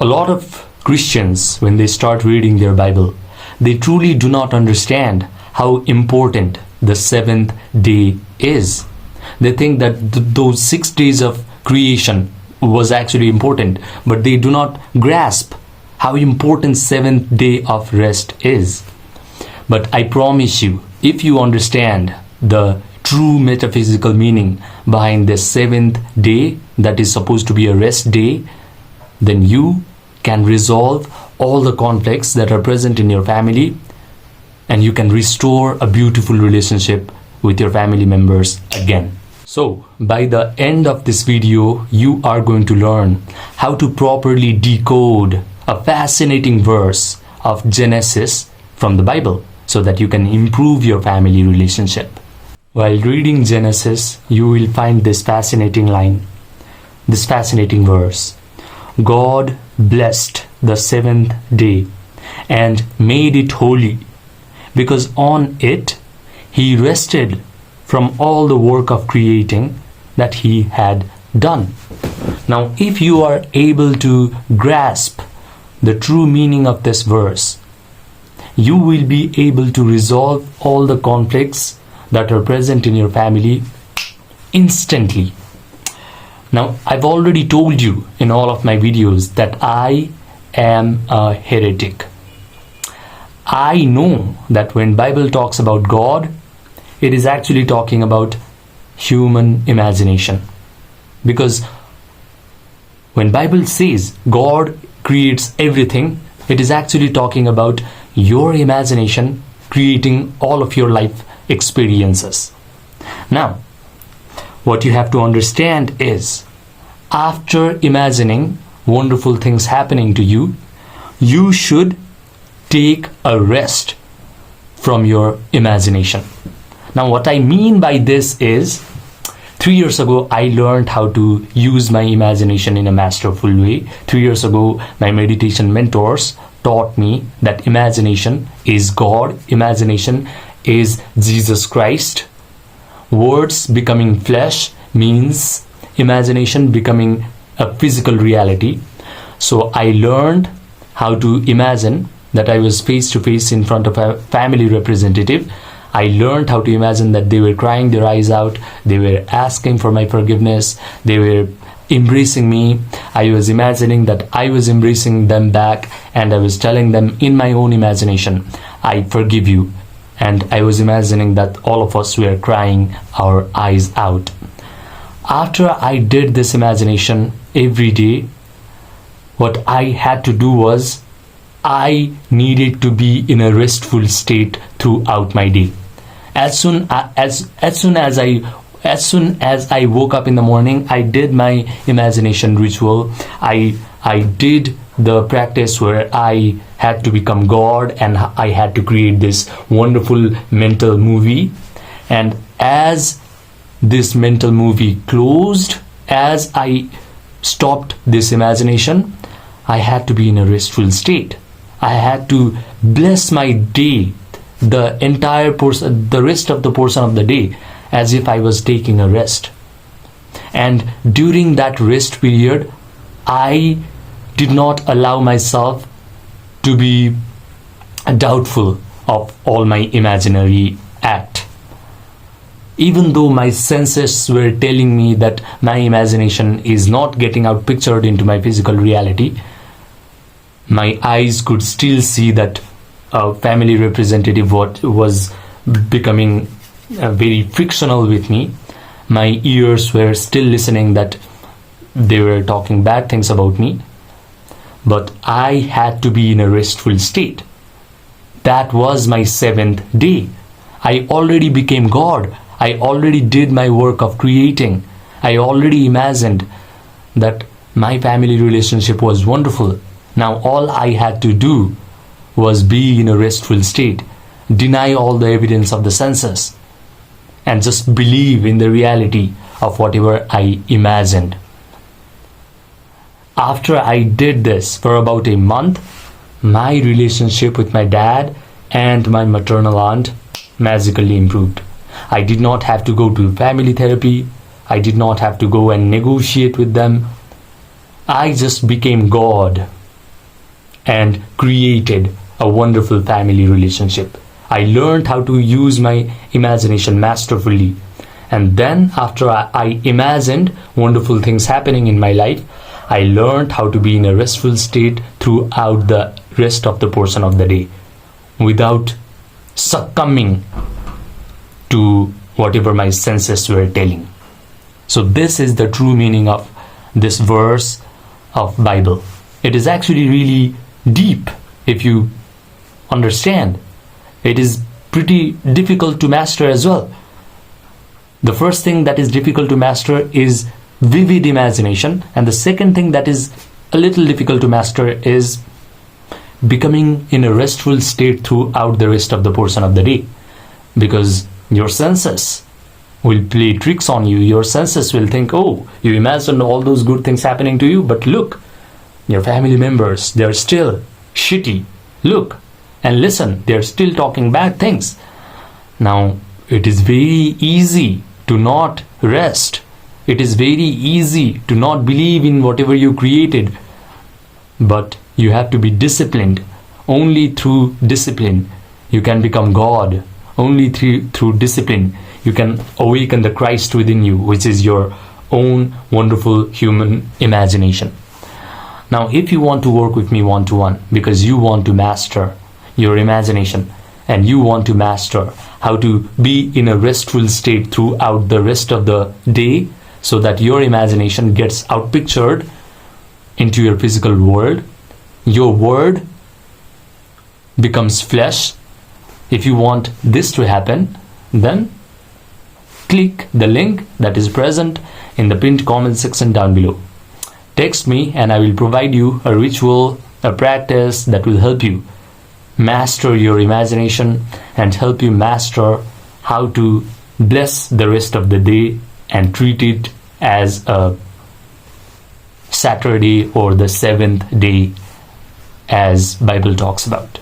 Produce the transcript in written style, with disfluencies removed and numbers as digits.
A lot of Christians, when they start reading their Bible, they truly do not understand how important the seventh day is. They think that those 6 days of creation was actually important, but they do not grasp how important seventh day of rest is. But I promise you, if you understand the true metaphysical meaning behind the seventh day that is supposed to be a rest day, then you can resolve all the conflicts that are present in your family, and you can restore a beautiful relationship with your family members again. So, by the end of this video, you are going to learn how to properly decode a fascinating verse of Genesis from the Bible so that you can improve your family relationship. While reading Genesis, you will find this fascinating line, this fascinating verse. God blessed the seventh day and made it holy, because on it he rested from all the work of creating that he had done. Now, if you are able to grasp the true meaning of this verse, you will be able to resolve all the conflicts that are present in your family instantly. Now, I've already told you in all of my videos that I am a heretic. I know that when Bible talks about God, it is actually talking about human imagination. Because when Bible says God creates everything, it is actually talking about your imagination creating all of your life experiences. Now, what you have to understand is, after imagining wonderful things happening to you, you should take a rest from your imagination. Now, what I mean by this is, 3 years ago, I learned how to use my imagination in a masterful way. 3 years ago, my meditation mentors taught me that imagination is God, imagination is Jesus Christ. Words becoming flesh means imagination becoming a physical reality. So I learned how to imagine that I was face to face in front of a family representative. I learned how to imagine that they were crying their eyes out, they were asking for my forgiveness, they were embracing me. I was imagining that I was embracing them back, and I was telling them in my own imagination, I forgive you. And I was imagining that all of us were crying our eyes out. After I did this imagination every day, what I had to do was, I needed to be in a restful state throughout my day. As soon as I woke up in the morning, I did my imagination ritual. I did the practice where I had to become God, and I had to create this wonderful mental movie. And as this mental movie closed, as I stopped this imagination, I had to be in a restful state. I had to bless my day, the rest of the portion of the day, as if I was taking a rest. And during that rest period, I did not allow myself to be doubtful of all my imaginary act. Even though my senses were telling me that my imagination is not getting out pictured into my physical reality, my eyes could still see that a family representative was becoming very frictional with me. My ears were still listening that they were talking bad things about me. But I had to be in a restful state. That was my seventh day. I already became God. I already did my work of creating. I already imagined that my family relationship was wonderful. Now all I had to do was be in a restful state, deny all the evidence of the senses, and just believe in the reality of whatever I imagined. After I did this for about a month, my relationship with my dad and my maternal aunt magically improved. I did not have to go to family therapy. I did not have to go and negotiate with them. I just became God and created a wonderful family relationship. I learned how to use my imagination masterfully. And then after I imagined wonderful things happening in my life, I learned how to be in a restful state throughout the rest of the portion of the day without succumbing to whatever my senses were telling. So this is the true meaning of this verse of Bible. It is actually really deep if you understand. It is pretty difficult to master as well. The first thing that is difficult to master is vivid imagination, and the second thing that is a little difficult to master is becoming in a restful state throughout the rest of the portion of the day, because your senses will play tricks on you. Your senses will think, oh, you imagined all those good things happening to you, but look, your family members, they're still shitty. Look and listen, they're still talking bad things. Now, it is very easy to not rest. It is very easy to not believe in whatever you created. But you have to be disciplined. Only through discipline you can become God. Only through discipline you can awaken the Christ within you, which is your own wonderful human imagination. Now, if you want to work with me one-to-one because you want to master your imagination and you want to master how to be in a restful state throughout the rest of the day so that your imagination gets outpictured into your physical world, your word becomes flesh. If you want this to happen, then click the link that is present in the pinned comment section down below. Text me and I will provide you a ritual, a practice that will help you master your imagination and help you master how to bless the rest of the day and treat it as a Saturday or the seventh day as Bible talks about.